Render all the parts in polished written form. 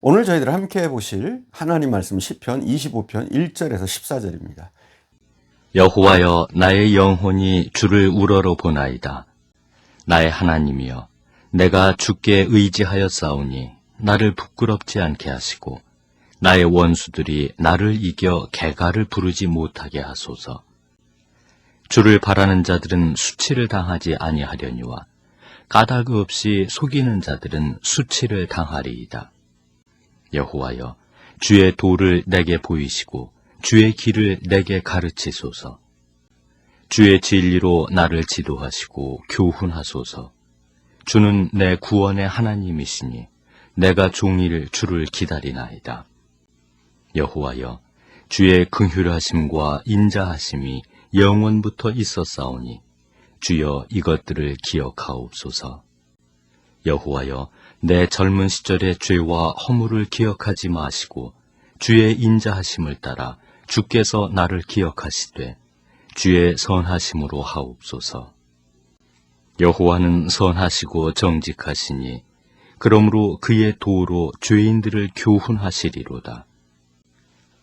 오늘 저희들 함께 보실 하나님 말씀 시편 25편 1절에서 14절입니다. 여호와여, 나의 영혼이 주를 우러러 보나이다. 나의 하나님이여, 내가 주께 의지하였사오니 나를 부끄럽지 않게 하시고 나의 원수들이 나를 이겨 개가를 부르지 못하게 하소서. 주를 바라는 자들은 수치를 당하지 아니하려니와 까닭 없이 속이는 자들은 수치를 당하리이다. 여호와여, 주의 도를 내게 보이시고 주의 길을 내게 가르치소서. 주의 진리로 나를 지도하시고 교훈하소서. 주는 내 구원의 하나님이시니 내가 종일 주를 기다리나이다. 여호와여, 주의 긍휼하심과 인자하심이 영원부터 있었사오니 주여 이것들을 기억하옵소서. 여호와여, 내 젊은 시절의 죄와 허물을 기억하지 마시고 주의 인자하심을 따라 주께서 나를 기억하시되 주의 선하심으로 하옵소서. 여호와는 선하시고 정직하시니 그러므로 그의 도로 죄인들을 교훈하시리로다.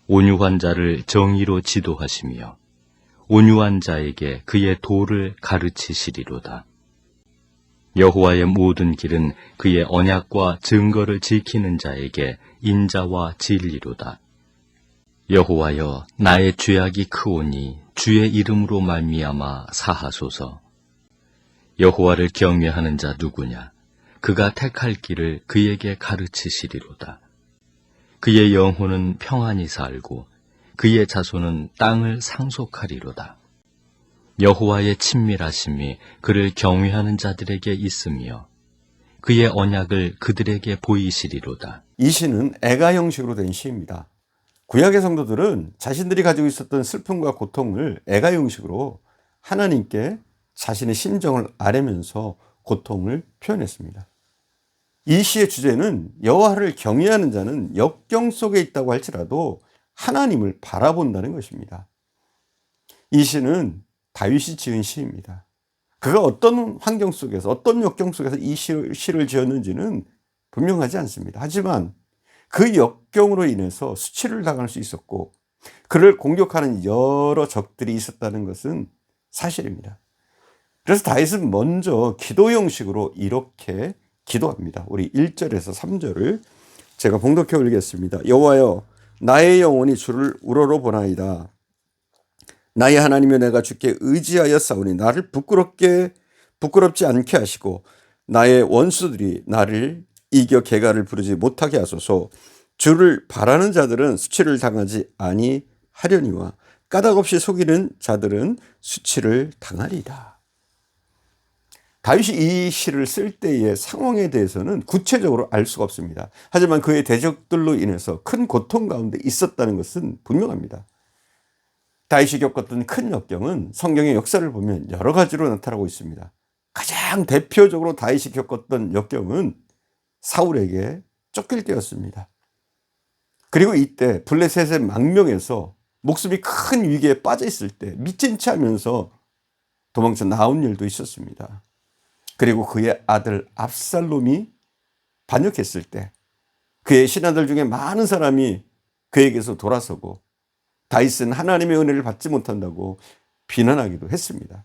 온유한 자를 정의로 지도하시며 온유한 자에게 그의 도를 가르치시리로다. 여호와의 모든 길은 그의 언약과 증거를 지키는 자에게 인자와 진리로다. 여호와여, 나의 죄악이 크오니 주의 이름으로 말미암아 사하소서. 여호와를 경외하는 자 누구냐? 그가 택할 길을 그에게 가르치시리로다. 그의 영혼은 평안히 살고 그의 자손은 땅을 상속하리로다. 여호와의 친밀하심이 그를 경외하는 자들에게 있으며 그의 언약을 그들에게 보이시리로다. 이 시는 애가 형식으로 된 시입니다. 구약의 성도들은 자신들이 가지고 있었던 슬픔과 고통을 애가 형식으로 하나님께 자신의 심정을 아뢰면서 고통을 표현했습니다. 이 시의 주제는 여호와를 경외하는 자는 역경 속에 있다고 할지라도 하나님을 바라본다는 것입니다. 이 시는 다윗이 지은 시입니다. 그가 어떤 환경 속에서 어떤 역경 속에서 이 시를 지었는지는 분명하지 않습니다. 하지만 그 역경으로 인해서 수치를 당할 수 있었고 그를 공격하는 여러 적들이 있었다는 것은 사실입니다. 그래서 다윗은 먼저 기도 형식으로 이렇게 기도합니다. 우리 1절에서 3절을 제가 봉독해 올리겠습니다. 여호와여, 나의 영혼이 주를 우러러 보나이다. 나의 하나님이여, 내가 주께 의지하였사오니 나를 부끄럽지 않게 하시고 나의 원수들이 나를 이겨 개가를 부르지 못하게 하소서. 주를 바라는 자들은 수치를 당하지 아니하려니와 까닭 없이 속이는 자들은 수치를 당하리이다. 다윗이 이 시를 쓸 때의 상황에 대해서는 구체적으로 알 수가 없습니다. 하지만 그의 대적들로 인해서 큰 고통 가운데 있었다는 것은 분명합니다. 다윗이 겪었던 큰 역경은 성경의 역사를 보면 여러 가지로 나타나고 있습니다. 가장 대표적으로 다윗이 겪었던 역경은 사울에게 쫓길 때였습니다. 그리고 이때 블레셋의 망명에서 목숨이 큰 위기에 빠져 있을 때 미친 체 하면서 도망쳐 나온 일도 있었습니다. 그리고 그의 아들 압살롬이 반역했을 때 그의 신하들 중에 많은 사람이 그에게서 돌아서고 다윗은 하나님의 은혜를 받지 못한다고 비난하기도 했습니다.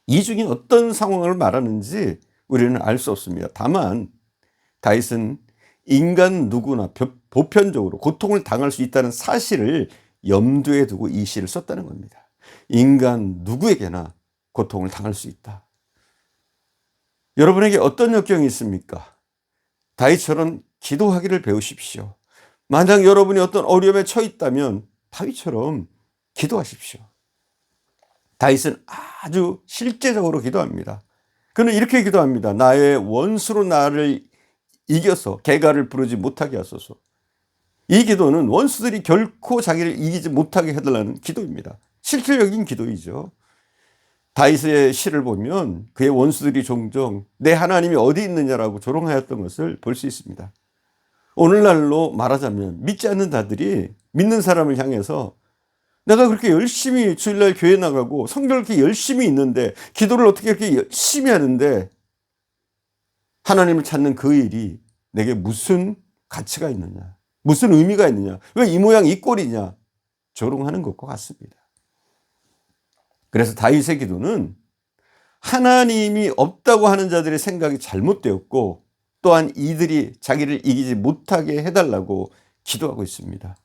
이 중에 어떤 상황을 말하는지 우리는 알 수 없습니다. 다만 다윗은 인간 누구나 보편적으로 고통을 당할 수 있다는 사실을 염두에 두고 이 시를 썼다는 겁니다. 인간 누구에게나 고통을 당할 수 있다. 여러분에게 어떤 역경이 있습니까? 다윗처럼 기도하기를 배우십시오. 만약 여러분이 어떤 어려움에 처해 있다면 다윗처럼 기도하십시오. 다윗은 아주 실제적으로 기도합니다. 그는 이렇게 기도합니다. 나의 원수로 나를 이겨서 개가를 부르지 못하게 하소서. 이 기도는 원수들이 결코 자기를 이기지 못하게 해달라는 기도입니다. 실질적인 기도이죠. 다윗의 시를 보면 그의 원수들이 종종 내 하나님이 어디 있느냐라고 조롱하였던 것을 볼 수 있습니다. 오늘날로 말하자면 믿지 않는 자들이 믿는 사람을 향해서 내가 그렇게 열심히 주일날 교회 나가고 성경을 그렇게 열심히 읽는데 기도를 어떻게 이렇게 열심히 하는데 하나님을 찾는 그 일이 내게 무슨 가치가 있느냐? 무슨 의미가 있느냐? 왜 이 모양 이 꼴이냐? 조롱하는 것과 같습니다. 그래서 다윗의 기도는 하나님이 없다고 하는 자들의 생각이 잘못되었고 또한 이들이 자기를 이기지 못하게 해달라고 기도하고 있습니다.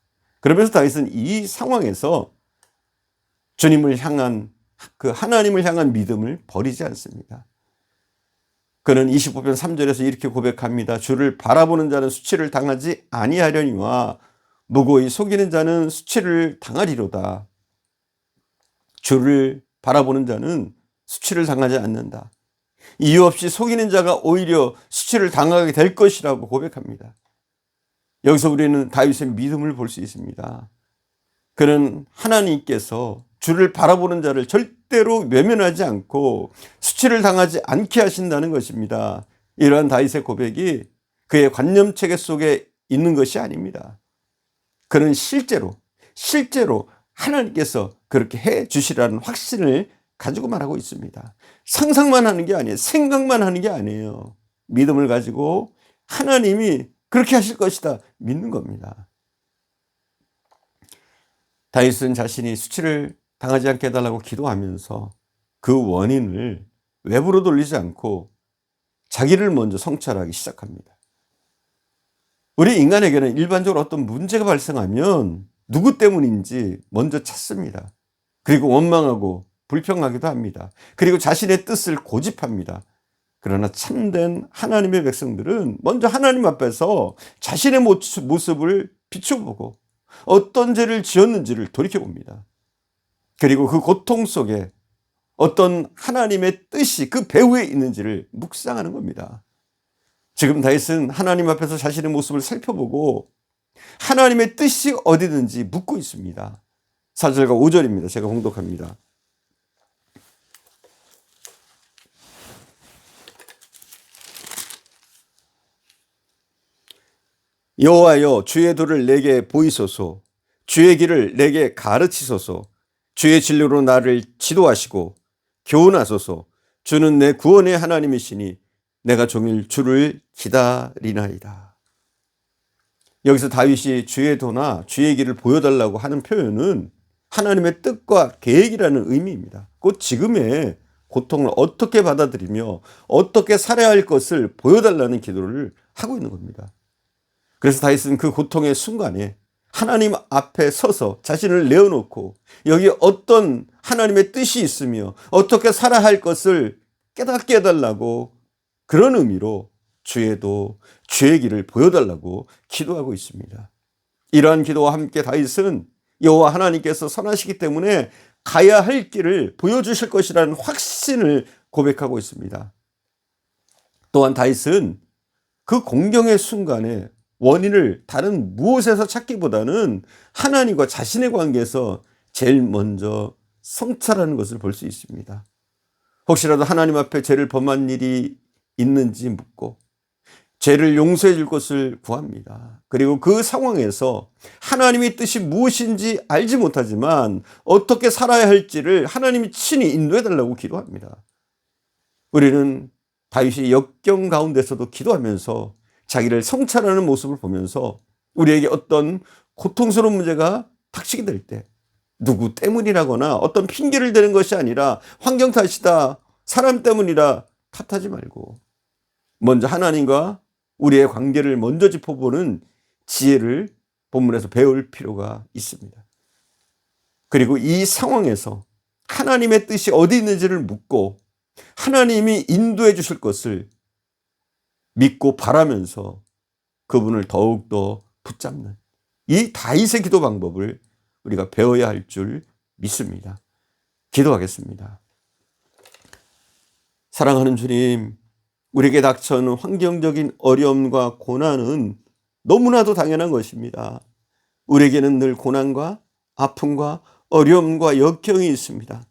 그러면서 다윗은 이 상황에서 주님을 향한 그 하나님을 향한 믿음을 버리지 않습니다. 그는 25편 3절에서 이렇게 고백합니다. 주를 바라보는 자는 수치를 당하지 아니하려니와 무고히 속이는 자는 수치를 당하리로다. 주를 바라보는 자는 수치를 당하지 않는다. 이유 없이 속이는 자가 오히려 수치를 당하게 될 것이라고 고백합니다. 여기서 우리는 다윗의 믿음을 볼 수 있습니다. 그는 하나님께서 주를 바라보는 자를 절대로 외면하지 않고 수치를 당하지 않게 하신다는 것입니다. 이러한 다윗의 고백이 그의 관념체계 속에 있는 것이 아닙니다. 그는 실제로 하나님께서 그렇게 해 주시라는 확신을 가지고 말하고 있습니다. 상상만 하는 게 아니에요. 생각만 하는 게 아니에요. 믿음을 가지고 하나님이 그렇게 하실 것이다 믿는 겁니다. 다윗은 자신이 수치를 당하지 않게 해달라고 기도하면서 그 원인을 외부로 돌리지 않고 자기를 먼저 성찰하기 시작합니다. 우리 인간에게는 일반적으로 어떤 문제가 발생하면 누구 때문인지 먼저 찾습니다. 그리고 원망하고 불평하기도 합니다. 그리고 자신의 뜻을 고집합니다. 그러나 참된 하나님의 백성들은 먼저 하나님 앞에서 자신의 모습을 비춰보고 어떤 죄를 지었는지를 돌이켜봅니다. 그리고 그 고통 속에 어떤 하나님의 뜻이 그 배후에 있는지를 묵상하는 겁니다. 지금 다윗은 하나님 앞에서 자신의 모습을 살펴보고 하나님의 뜻이 어디든지 묻고 있습니다. 4절과 5절입니다. 제가 봉독합니다. 여호와여 주의 도를 내게 보이소서. 주의 길을 내게 가르치소서. 주의 진리로 나를 지도하시고 교훈하소서. 주는 내 구원의 하나님이시니 내가 종일 주를 기다리나이다. 여기서 다윗이 주의 도나 주의 길을 보여달라고 하는 표현은 하나님의 뜻과 계획이라는 의미입니다. 곧 지금의 고통을 어떻게 받아들이며 어떻게 살아야 할 것을 보여달라는 기도를 하고 있는 겁니다. 그래서 다윗은 그 고통의 순간에 하나님 앞에 서서 자신을 내어놓고 여기 어떤 하나님의 뜻이 있으며 어떻게 살아야 할 것을 깨닫게 해달라고 그런 의미로 주의 도, 주의 길을 보여달라고 기도하고 있습니다. 이러한 기도와 함께 다윗은 여호와 하나님께서 선하시기 때문에 가야 할 길을 보여주실 것이라는 확신을 고백하고 있습니다. 또한 다윗은 그 공경의 순간에 원인을 다른 무엇에서 찾기보다는 하나님과 자신의 관계에서 제일 먼저 성찰하는 것을 볼 수 있습니다. 혹시라도 하나님 앞에 죄를 범한 일이 있는지 묻고 죄를 용서해 줄 것을 구합니다. 그리고 그 상황에서 하나님의 뜻이 무엇인지 알지 못하지만 어떻게 살아야 할지를 하나님이 친히 인도해 달라고 기도합니다. 우리는 다윗이 역경 가운데서도 기도하면서 자기를 성찰하는 모습을 보면서 우리에게 어떤 고통스러운 문제가 닥치게 될 때 누구 때문이라거나 어떤 핑계를 대는 것이 아니라 환경 탓이다, 사람 때문이라 탓하지 말고 먼저 하나님과 우리의 관계를 먼저 짚어보는 지혜를 본문에서 배울 필요가 있습니다. 그리고 이 상황에서 하나님의 뜻이 어디 있는지를 묻고 하나님이 인도해 주실 것을 믿고 바라면서 그분을 더욱더 붙잡는 이 다윗의 기도 방법을 우리가 배워야 할 줄 믿습니다. 기도하겠습니다. 사랑하는 주님, 우리에게 닥쳐오는 환경적인 어려움과 고난은 너무나도 당연한 것입니다. 우리에게는 늘 고난과 아픔과 어려움과 역경이 있습니다.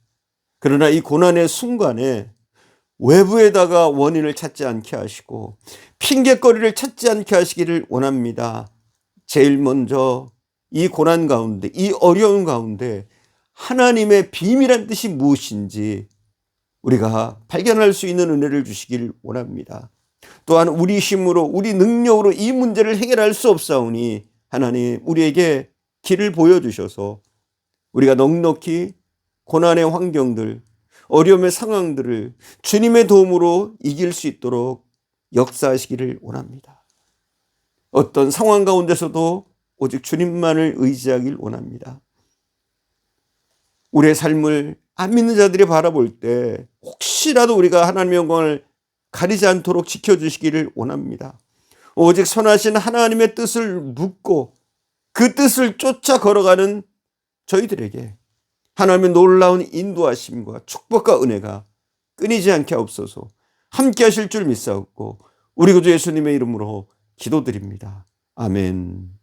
그러나 이 고난의 순간에 외부에다가 원인을 찾지 않게 하시고 핑계거리를 찾지 않게 하시기를 원합니다. 제일 먼저 이 고난 가운데, 이 어려움 가운데 하나님의 비밀한 뜻이 무엇인지 우리가 발견할 수 있는 은혜를 주시길 원합니다. 또한 우리 힘으로 우리 능력으로 이 문제를 해결할 수 없사오니 하나님 우리에게 길을 보여주셔서 우리가 넉넉히 고난의 환경들, 어려움의 상황들을 주님의 도움으로 이길 수 있도록 역사하시기를 원합니다. 어떤 상황 가운데서도 오직 주님만을 의지하길 원합니다. 우리의 삶을 안 믿는 자들이 바라볼 때 혹시라도 우리가 하나님의 영광을 가리지 않도록 지켜주시기를 원합니다. 오직 선하신 하나님의 뜻을 묻고 그 뜻을 쫓아 걸어가는 저희들에게 하나님의 놀라운 인도하심과 축복과 은혜가 끊이지 않게 하옵소서. 함께 하실 줄 믿사옵고 우리 구주 예수님의 이름으로 기도드립니다. 아멘.